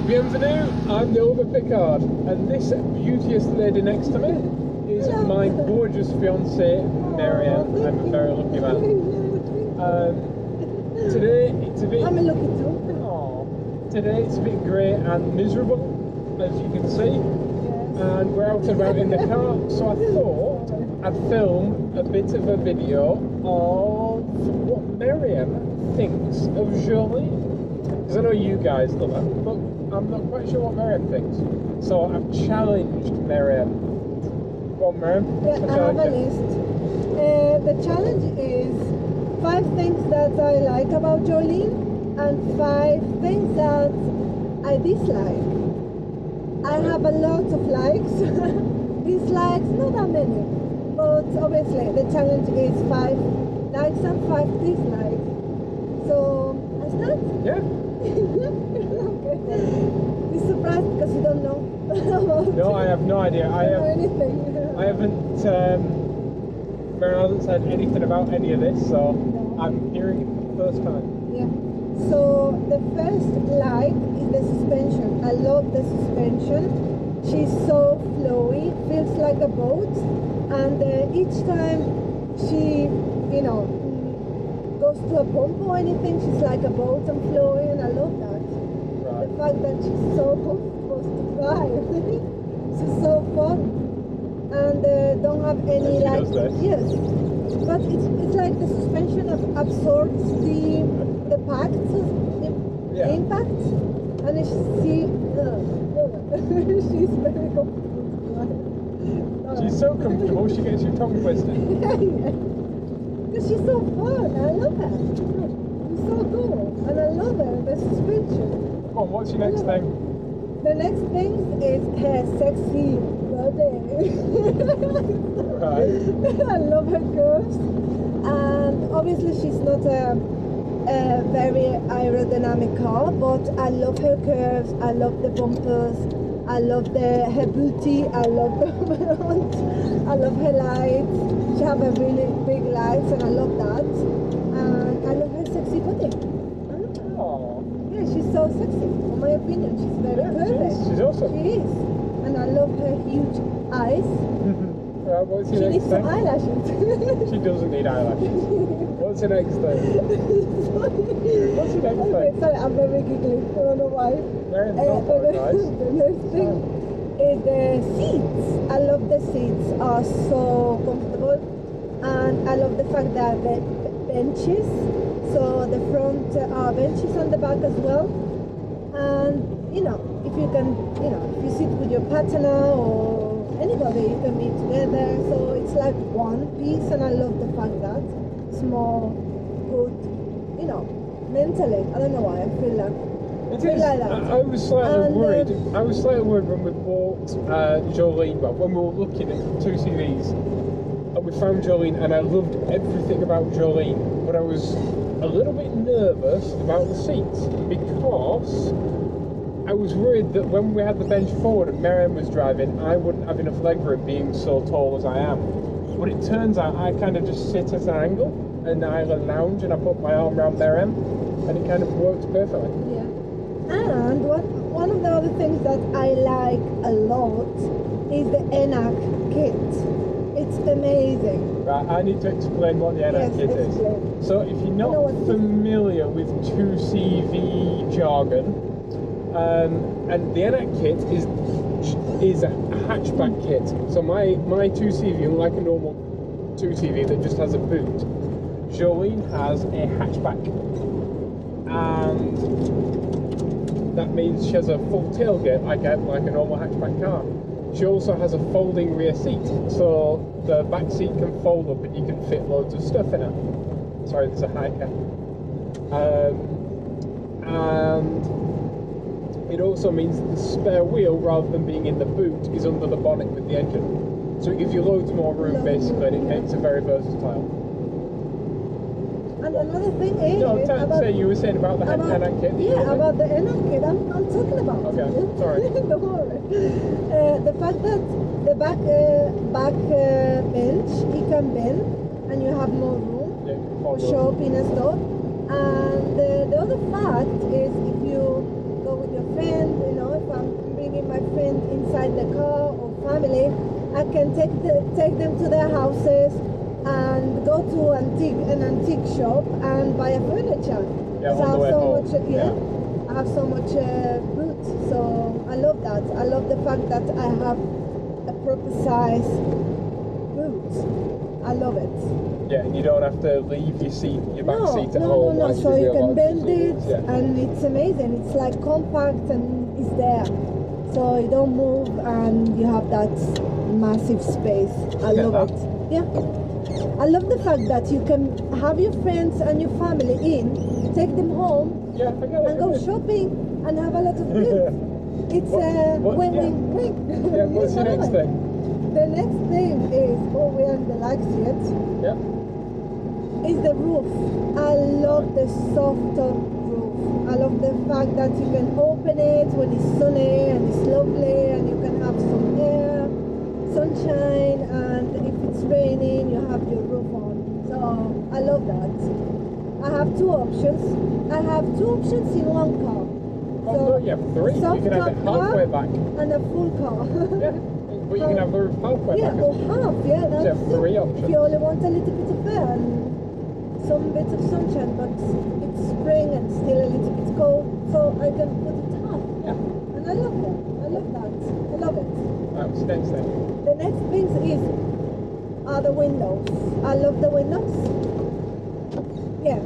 Bienvenue, I'm theoliverpickard, and this beauteous lady next to me is my gorgeous fiancé, Marianne. I'm a very lucky man. Today it's a bit... I'm lucky too. Today it's a bit grey and miserable, as you can see. And we're out and about in the car, so I thought I'd film a bit of a video of what Marianne thinks of Jolene. Because I know you guys love her, but I'm not quite sure what Marianne thinks. So I've challenged Marianne. Go on, Marianne. Yeah, I have a list. The challenge is 5 things that I like about Jolene and 5 things that I dislike. I have a lot of likes. Dislikes, not that many. But obviously the challenge is 5 likes and 5 dislikes. So, I start? Yeah. Okay. You're surprised because you don't know. No, I have no idea. I don't know anything. I haven't, Marianne hasn't said anything about any of this, so No. I'm hearing it for the first time. Yeah. So the first like is the suspension. I love the suspension. She's so flowy, feels like a boat, and each time she, goes to a bump or anything, she's like a boat and flowing, and I love that. Right. The fact that she's so comfortable to drive. She's so fun, and don't have any And she does this. yes, but it's like the suspension absorbs the impact, and she's very comfortable to drive. She's so comfortable, she gets your tongue twisted. Because she's so fun, I love her. She's so cool, and I love her, the suspension. Come on, what's your next thing? The next thing is her sexy body. Right. I love her curves, and obviously she's not a very aerodynamic car, but I love her curves, I love the bumpers, I love her booty, I love the front, I love her lights. She have a really big lights, and I love that, and I love her sexy body. Oh. Yeah, she's so sexy. In my opinion, she's very perfect. She's awesome. She is, and I love her huge eyes. Right, what's your She next needs some thing? eyelashes. She doesn't need eyelashes. What's your next thing? What's your next Okay, thing? sorry, I'm very giggly. I don't know why. Marianne's not apologise. The next thing is the seats. I love the seats, are so comfortable, and I love the fact that the benches, so the front are benches on the back as well, and if you can, if you sit with your partner or anybody, you can be together, so it's like one piece, and I love the fact that it's more good, mentally. I don't know why I feel like. It Feel is. like that. I was slightly And, worried. I was slightly worried when we bought Jolene, but when we were looking at 2 CVs, and we found Jolene, and I loved everything about Jolene, but I was a little bit nervous about the seats because I was worried that when we had the bench forward and Marianne was driving, I wouldn't have enough leg room being so tall as I am. But it turns out I kind of just sit at an angle and I lounge and I put my arm around Marianne, and it kind of works perfectly. Yeah. And one of the other things that I like a lot is the ENAC kit. It's amazing. Right, I need to explain what the NAC kit is. explain. So if you're not familiar with 2CV jargon, and the NAC kit is a hatchback kit. So my 2CV, unlike a normal 2CV that just has a boot, Jolene has a hatchback, and that means she has a full tailgate like a normal hatchback car. She also has a folding rear seat, so the back seat can fold up and you can fit loads of stuff in it. Sorry, there's a hiker. And it also means that the spare wheel, rather than being in the boot, is under the bonnet with the engine. So it gives you loads more room, basically, and it makes it very versatile. And another thing is So you were saying about the NAC kit? Yeah, about the ENAC kit. I'm talking about. Okay, sorry. Don't worry. The fact that the back bench, it can bend, and you have more room for shopping and stuff. And the other fact is, if you go with your friend, inside the car or family, I can take them to their houses and go to an antique shop and buy a furniture. Yeah, Because I on the way have so home. much, I have so much root. So I love that. I love the fact that I have a proper size root. I love it. Yeah, and you don't have to leave your back seat at no, home. no. like So you can bend it, Yeah. and it's amazing. It's like compact and it's there. So you don't move, and you have that massive space. I Get love that. it. Yeah. I love the fact that you can have your friends and your family in, take them home, Yeah, I get it. and go shopping and have a lot of food. It's a win-win-win. Yeah, what's your next thing? The next thing is, we are in the likes yet, Yeah. is the roof. I love the soft top roof. I love the fact that you can open it when it's sunny and it's lovely, and you can have some air, sunshine, and if it's raining, you have your roof on. So I love that. I have two options. I have two options in one car. Oh, no, you have three. You soft can have it top halfway car back. and a full car. Yeah. But you can have the roof halfway Yeah, back. or half, yeah. So you have That's three it. options. If you only want a little bit of air and some bit of sunshine, but it's spring and still a little bit cold, so I can put it half. Yeah. And I love that. I love that. I love it. Right, what's the next thing? The next thing are the windows. I love the windows. Yeah.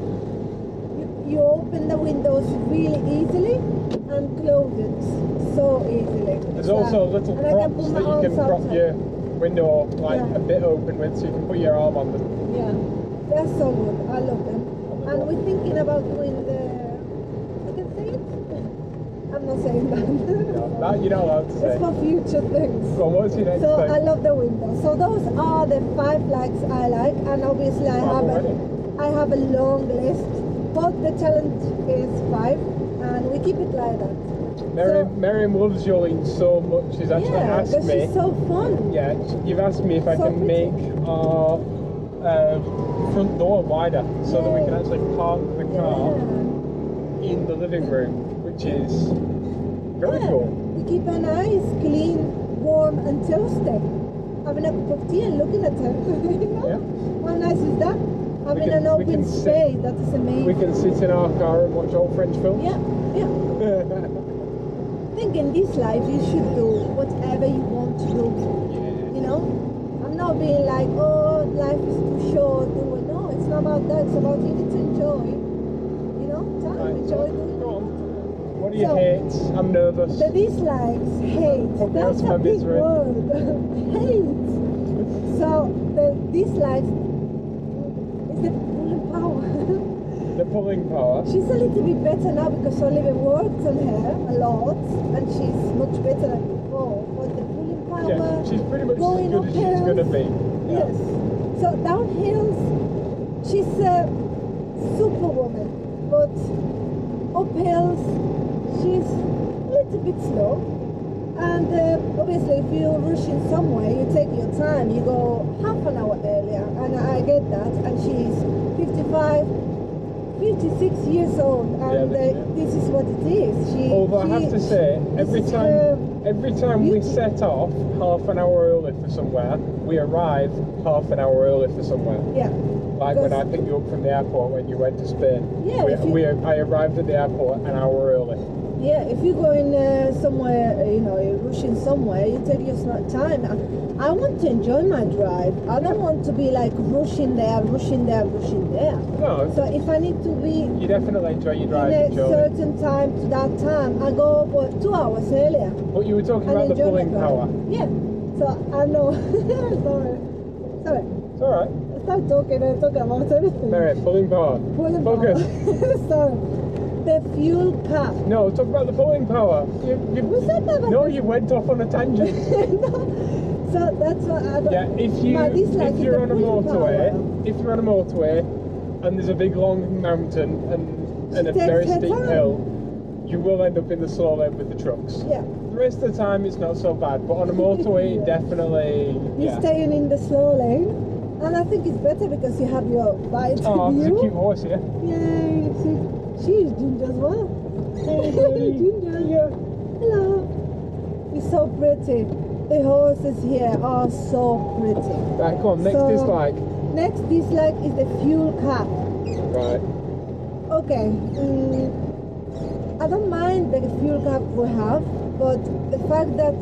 You open the windows really easily and close it so easily. There's also little and I can props put that my you can arms prop outside. your window like Yeah. a bit open with, so you can put your arm on them. Yeah, they're so good. I love them. And we're thinking about doing I can say it? I'm not saying that. No, that you're not allowed to say. It's for future things. Go on, what's your next So thing? I love the window. So those are the 5 likes I like, and obviously I have a long list. But the challenge is 5, and we keep it like that. Miriam loves Jolene so much. She's actually asked because me. she's so fun. Yeah, you've asked me if I So can pretty. make our front door wider so that we can actually park the car in the living room, which is very cool. We keep a nice, clean, warm, and toasty. Having a cup of tea and looking at her. You know? Yeah. How nice is that? Having an we open can sit- space, that is amazing. We can sit in our car and watch old French films. Yeah. I think in this life you should do whatever you want to do. You know? I'm not being like, oh, life is too short. Do it. No, it's not about that. It's about you need to enjoy. You know? Time. Right, Enjoy doing go it. on. What do you So- hate? I'm nervous. The dislikes, hate. Put me That's out of my a big misery. word. Hate. So the dislikes is the pulling power. The pulling power. She's a little bit better now because Oliver worked on her a lot, and she's much better than before. But the pulling power, Yeah, she's pretty much as going good as she's uphills. gonna be. Yeah. Yes. So downhills, she's a superwoman, but uphills, she's a little bit slow. And obviously, if you're rushing somewhere, you take your time. You go half an hour earlier, and I get that. And she's 55, 56 years old, and this is what it is. Although I have to say, every time we set off half an hour early for somewhere, we arrive half an hour early for somewhere. Yeah. Like when I picked you up from the airport when you went to Spain. Yeah, I arrived at the airport an hour early. Yeah, if you're going somewhere, you're rushing somewhere, you take your time. I want to enjoy my drive. I don't want to be like rushing there. No, So if I need to be you definitely enjoy your in drive, a Jolie. certain time to that time, I go 2 hours earlier. But you were talking and about the enjoy pulling my drive. power. Yeah. So I know. Sorry. It's alright. I start talking and talk about everything. Mary, pulling power. Pulling Focus. power. So the fuel cap. No, talk about the pulling power. We said that. No, you went off on a tangent. No. So that's what I don't. Yeah, if you're on a motorway, and there's a big long mountain and a She very takes her steep time. hill, you will end up in the slow lane with the trucks. Yeah. The rest of the time it's not so bad, but on a motorway definitely. You're staying in the slow lane, and I think it's better because you have your wide Oh, view. there's a cute horse here. Yay! She's Ginger as well. Hey, Ginger. Yeah. Hello. It's so pretty. The horses here are so pretty. Right, come on, next So- dislike. Next dislike is the fuel cap. Right. Okay, I don't mind the fuel cap we have, but the fact that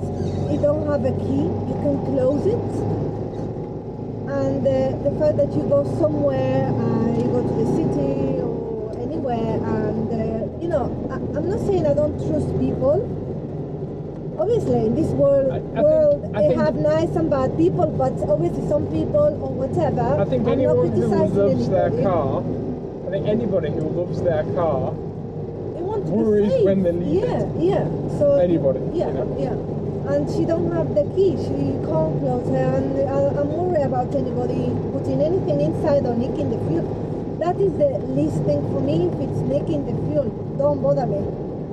you don't have a key, you can close it. And the fact that you go somewhere, you go to the city or anywhere, and you know, I'm not saying I don't trust people. Obviously, in this world, I think- have nice and bad people, but obviously some people or whatever. I think I'm not anyone who criticizing loves their anybody. car, I think anybody who loves their car They want to be worries safe. when they leave Yeah, it. yeah. So Anybody, Yeah, you know. yeah. And she don't have the key. She can't close her. And I'm worried about anybody putting anything inside or nicking the fuel. That is the least thing for me. If it's nicking the fuel, don't bother me.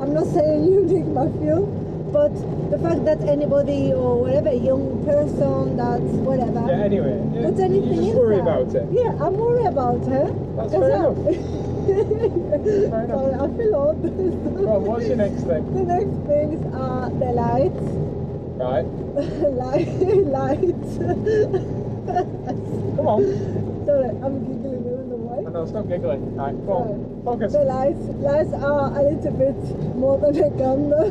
I'm not saying you nick my fuel, but the fact that anybody or whatever young person that's whatever. Yeah, anyway, Put you anything just inside. worry about it. Yeah, I'm worried about her. That's fair enough. Sorry, enough. I feel old. Well, what's your next thing? The next things are the lights. Right. Lights. Come on. Sorry, I'm giggling. I don't know why. No, stop giggling. Right, come on. Focus. The lights are a little bit more than a camera.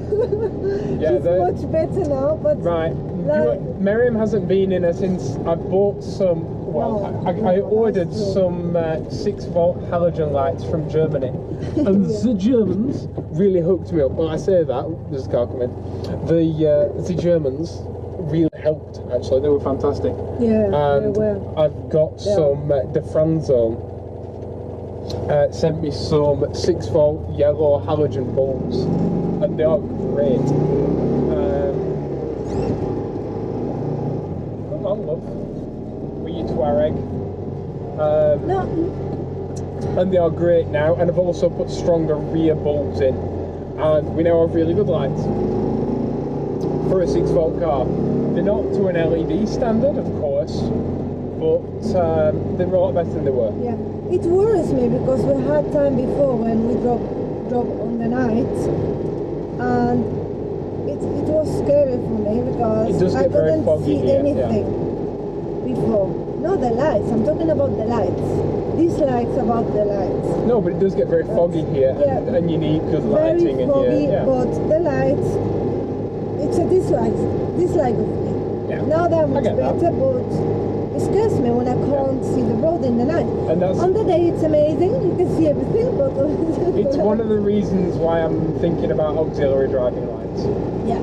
Yeah, She's the- much better now, but Right. Like- Miriam hasn't been in her since I bought some. Well, No, I that's ordered true. some 6-volt halogen lights from Germany, and the Germans really hooked me up. Well, I say that there's a car coming. The Germans really helped. Actually, they were fantastic. yeah, And they were. I've got Yeah. some Defranzone. Sent me some 6-volt yellow halogen bulbs, and they are great. Come on, love. With your Tuareg. No, And they are great now, and I've also put stronger rear bulbs in, and we now have really good lights for a 6-volt car. They're not to an LED standard, of course, but they're a lot better than they were. yeah. It worries me because we had time before when we drove on the night, and it was scary for me because It does I get very couldn't foggy see here, anything before. No, the lights. I'm talking about the lights. These lights about the lights. No, but it does get very foggy here, Yeah. and you need good Very lighting. foggy, Yeah. but the lights. It's a dislike of me. Yeah. Now they're I much get that. better, but it scares me when I can't see the road in the night. And that's On the day it's amazing, you can see everything, but it's one of the reasons why I'm thinking about auxiliary driving lights. yeah.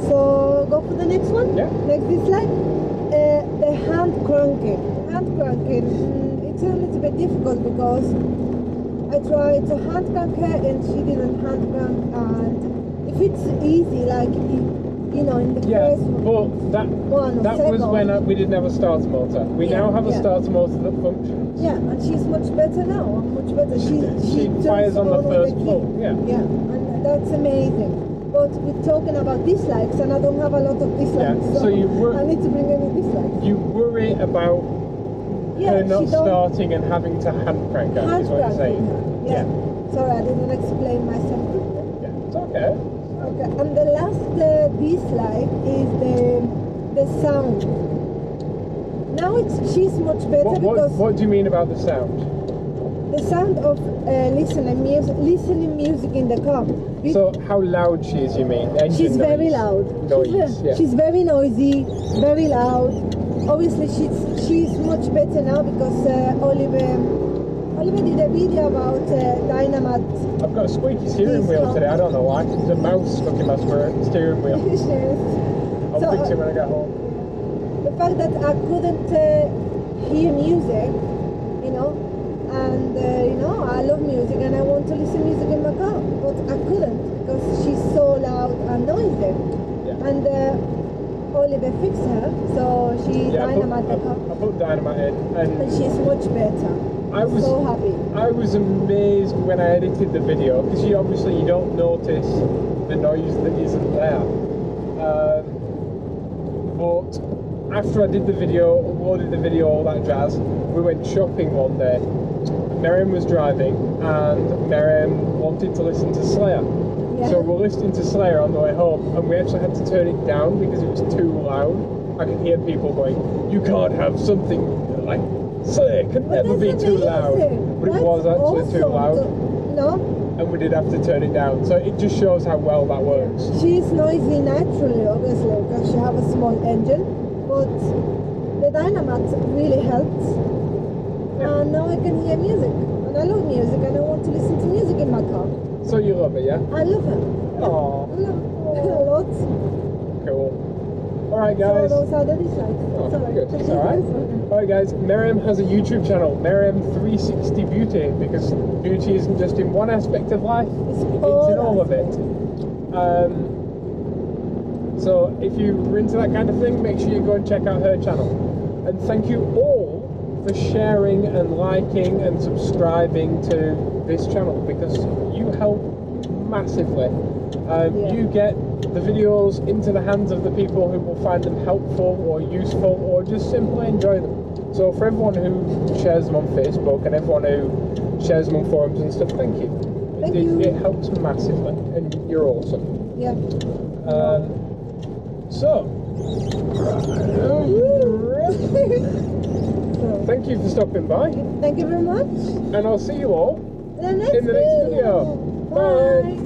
So go for the next one. Yeah. Next dislike, the hand cranking. Hand cranking. It's a little bit difficult because I tried to hand crank her and she didn't hand crank. And if it's easy, like you know, in the Yeah, first but one or that was second. when we didn't have a starter motor. We Yeah, now have a yeah. starter motor that functions. Yeah, and she's much better now. Much better. She turns fires on the with first key. pull. Yeah. Yeah, and that's amazing. But we're talking about dislikes, and I don't have a lot of dislikes. Yeah, so you were- I need to bring any dislikes. You worry about Yeah, her not she don't starting and having to hand crank her, hand is what you're cranking saying. her. Yeah. Sorry, I didn't explain myself. Yeah, it's okay. Okay, and the last dislike is the sound. Now she's much better because What do you mean about the sound? the sound of listening music in the car. So how loud she is, you mean? Engine She's very noise. loud. Noise, yeah. She's very noisy, very loud. Obviously, she's much better now because Oliver did a video about dynamite. I've got a squeaky steering wheel today, I don't know why. There's a mouse stuck in my steering wheel. I'll So, fix it when I get home. the fact that I couldn't hear music, you know, and you know, I love music and I want to listen music in my car, but I couldn't because she's so loud and noisy. Yeah. And Oliver fixed her, so she Yeah, dynamite the car, I put dynamite in, and and she's much better. I was so happy. I was amazed when I edited the video because you don't notice the noise that isn't there. But after I did the video, uploaded the video, all that jazz, we went shopping one day. Miriam was driving, and Miriam wanted to listen to Slayer. Yeah. So we're listening to Slayer on the way home, and we actually had to turn it down because it was too loud. I could hear people going, "You can't have something like Slayer can never be too loud." But it was actually too loud. No. And we did have to turn it down. So it just shows how well that works. She's noisy naturally, obviously, because she have a small engine, but the Dynamat really helped. Yeah. And now I can hear music. And I love music, and I want to listen to music in my car. So you love it, yeah? I love her. Aww. I love her a lot. Cool. Alright guys. So those are the dislikes. Oh, It's alright. good. It's alright. Alright guys, Miriam has a YouTube channel, Miriam 360 Beauty, because beauty isn't just in one aspect of life, it's in all of it. So if you're into that kind of thing, make sure you go and check out her channel. And thank you all for sharing and liking and subscribing to this channel, because you help massively. You get the videos into the hands of the people who will find them helpful or useful or just simply enjoy them. So for everyone who shares them on Facebook and everyone who shares them on forums and stuff, thank you. Thank you. It helps massively, and you're awesome. Yeah. So thank you for stopping by. Thank you very much. And I'll see you all In the next video. Bye.